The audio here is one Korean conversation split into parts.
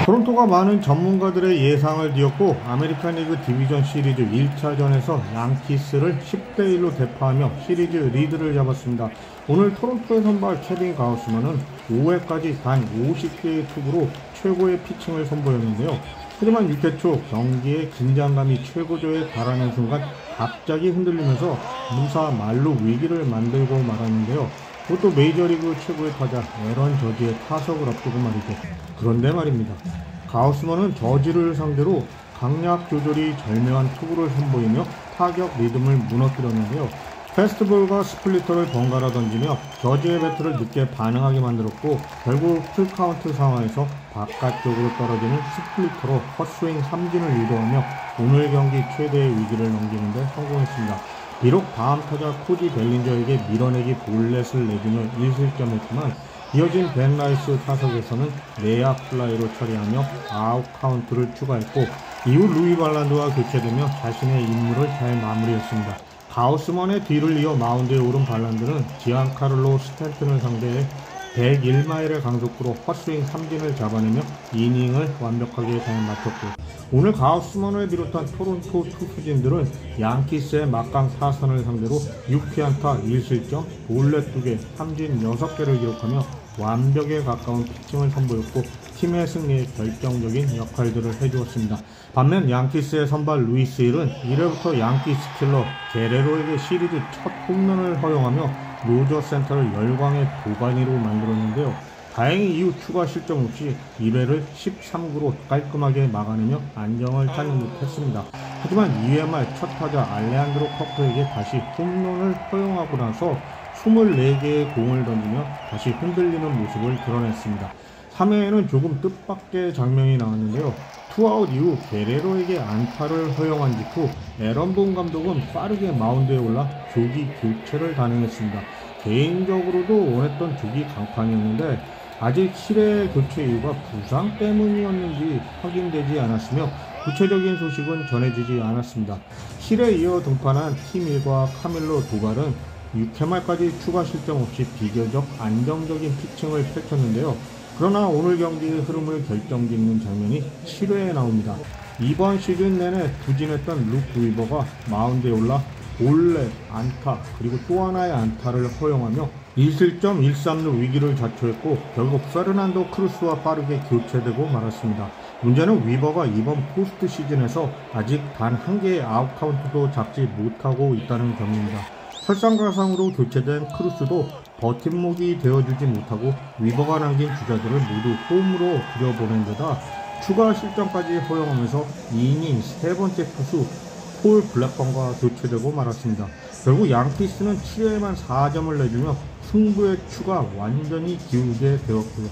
토론토가 많은 전문가들의 예상을 뒤엎고 아메리칸 리그 디비전 시리즈 1차전에서 양키스를 10대1로 대파하며 시리즈 리드를 잡았습니다. 오늘 토론토의 선발 케빈 가우스만은 5회까지 단 50개의 투구로 최고의 피칭을 선보였는데요. 하지만 6회 초 경기의 긴장감이 최고조에 달하는 순간 갑자기 흔들리면서 무사 만루 위기를 만들고 말았는데요. 그것도 메이저리그 최고의 타자 에런 저지의 타석을 앞두고 말이죠. 그런데 말입니다. 가우스먼은 저지를 상대로 강약 조절이 절묘한 투구를 선보이며 타격 리듬을 무너뜨렸는데요. 패스트볼과 스플리터를 번갈아 던지며 저지의 배트를 늦게 반응하게 만들었고 결국 풀카운트 상황에서 바깥쪽으로 떨어지는 스플리터로 헛스윙 3진을 유도하며 오늘 경기 최대의 위기를 넘기는 데 성공했습니다. 비록 다음 타자 코디 벨린저에게 밀어내기 볼넷을 내주며 1실점했지만 이어진 벤 라이스 타석에서는 내야 플라이로 처리하며 아웃 카운트를 추가했고 이후 루이 발란드와 교체되며 자신의 임무를 잘 마무리했습니다. 가우스먼의 뒤를 이어 마운드에 오른 발란드는 지안카를로 스탠튼을 상대해 101마일의 강속구로 헛스윙 3진을 잡아내며 이닝을 완벽하게 잘 마쳤고 오늘 가우스먼을 비롯한 토론토 투수진들은 양키스의 막강 타선을 상대로 6회안타 1실점, 볼넷 2개, 삼진 6개를 기록하며 완벽에 가까운 피칭을 선보였고 팀의 승리에 결정적인 역할들을 해주었습니다. 반면 양키스의 선발 루이스 힐은 1회부터 양키스 킬러 게레로에게 시리즈 첫 홈런을 허용하며 로저 센터를 열광의 도가니로 만들었는데요. 다행히 이후 추가 실점 없이 1회를 13구로 깔끔하게 막아내며 안정을 찾지 못했습니다. 하지만 2회 말 첫 타자 알레한드로 커크에게 다시 홈런을 허용하고 나서 24개의 공을 던지며 다시 흔들리는 모습을 드러냈습니다. 3회에는 조금 뜻밖의 장면이 나왔는데요. 투아웃 이후 게레로에게 안타를 허용한 직후 에런 본 감독은 빠르게 마운드에 올라 조기 교체를 단행했습니다. 개인적으로도 원했던 조기 강판이었는데 아직 7회 교체 이유가 부상 때문이었는지 확인되지 않았으며 구체적인 소식은 전해지지 않았습니다. 7회 이어 등판한 팀 1과 카밀로 도발은 6회 말까지 추가 실점 없이 비교적 안정적인 피칭을 펼쳤는데요. 그러나 오늘 경기의 흐름을 결정짓는 장면이 7회에 나옵니다. 이번 시즌 내내 부진했던 루크 위버가 마운드에 올라 볼넷, 안타, 그리고 또 하나의 안타를 허용하며 1실점 1-3루 위기를 자초했고 결국 페르난도 크루스와 빠르게 교체되고 말았습니다. 문제는 위버가 이번 포스트 시즌에서 아직 단 한 개의 아웃 카운트도 잡지 못하고 있다는 점입니다. 설상가상으로 교체된 크루스도 버팀목이 되어주지 못하고 위버가 남긴 주자들을 모두 홈으로 들여보낸 데다 추가 실점까지 허용하면서 2이닝 세 번째 투수 폴 블랙번과 교체되고 말았습니다. 결국 양키스는 7회에만 4점을 내주며 승부의 추가 완전히 기울게 되었고요.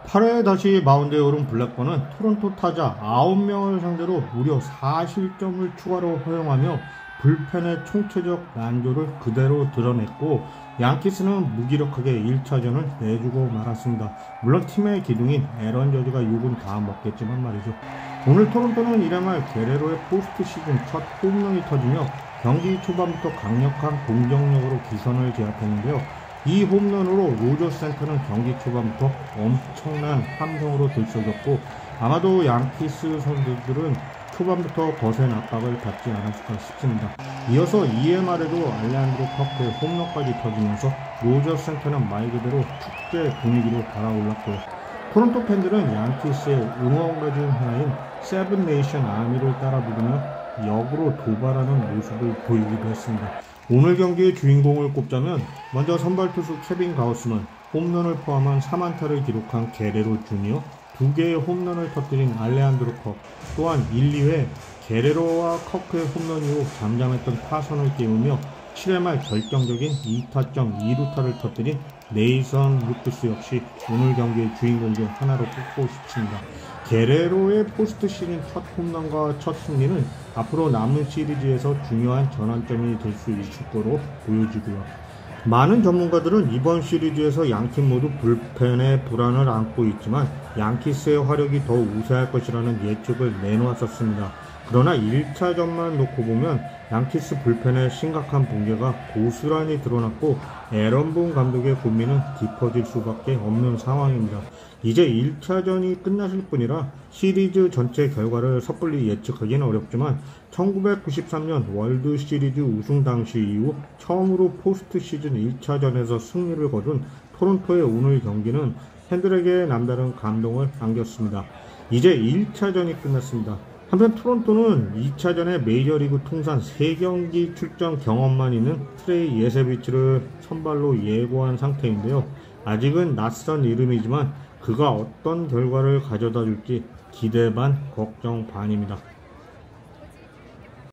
8회에 다시 마운드에 오른 블랙번은 토론토 타자 9명을 상대로 무려 4실점을 추가로 허용하며 불펜의 총체적 난조를 그대로 드러냈고 양키스는 무기력하게 1차전을 내주고 말았습니다. 물론 팀의 기둥인 에런 저지가 욕은 다 먹겠지만 말이죠. 오늘 토론토는 1회 말 게레로의 포스트 시즌 첫 홈런이 터지며 경기 초반부터 강력한 공격력으로 기선을 제압했는데요. 이 홈런으로 로저 센터는 경기 초반부터 엄청난 함성으로 들썩였고 아마도 양키스 선수들은 초반부터 거센 압박을 받지 않았을까 싶습니다. 이어서 2회 말에도 알레한드로 커크의 홈런까지 터지면서 로저 센터는 말 그대로 축제 분위기로 달아올랐고요. 토론토 팬들은 양키스의 응원가 중 하나인 세븐 네이션 아미를 따라 부르며 역으로 도발하는 모습을 보이기도 했습니다. 오늘 경기의 주인공을 꼽자면 먼저 선발 투수 케빈 가우스먼, 홈런을 포함한 3안타를 기록한 게레로 주니어, 2개의 홈런을 터뜨린 알레한드로 컵, 또한 1, 2회 게레로와 커크의 홈런 이후 잠잠했던 타선을 깨우며 7회 말 결정적인 2타점 2루타를 터뜨린 네이선 루크스 역시 오늘 경기의 주인공 중 하나로 꼽고 싶습니다. 게레로의 포스트 시즌 첫 홈런과 첫 승리는 앞으로 남은 시리즈에서 중요한 전환점이 될 수 있을 거로 보여지고요. 많은 전문가들은 이번 시리즈에서 양팀 모두 불펜의 불안을 안고 있지만 양키스의 화력이 더 우세할 것이라는 예측을 내놓았었습니다. 그러나 1차전만 놓고 보면 양키스 불펜의 심각한 붕괴가 고스란히 드러났고 에런 본 감독의 고민은 깊어질 수밖에 없는 상황입니다. 이제 1차전이 끝났을 뿐이라 시리즈 전체 결과를 섣불리 예측하기는 어렵지만 1993년 월드 시리즈 우승 당시 이후 처음으로 포스트 시즌 1차전에서 승리를 거둔 토론토의 오늘 경기는 팬들에게 남다른 감동을 안겼습니다. 이제 1차전이 끝났습니다. 한편 토론토는 2차전에 메이저리그 통산 3경기 출전 경험만 있는 트레이 예세비치를 선발로 예고한 상태인데요. 아직은 낯선 이름이지만 그가 어떤 결과를 가져다 줄지 기대 반 걱정 반입니다.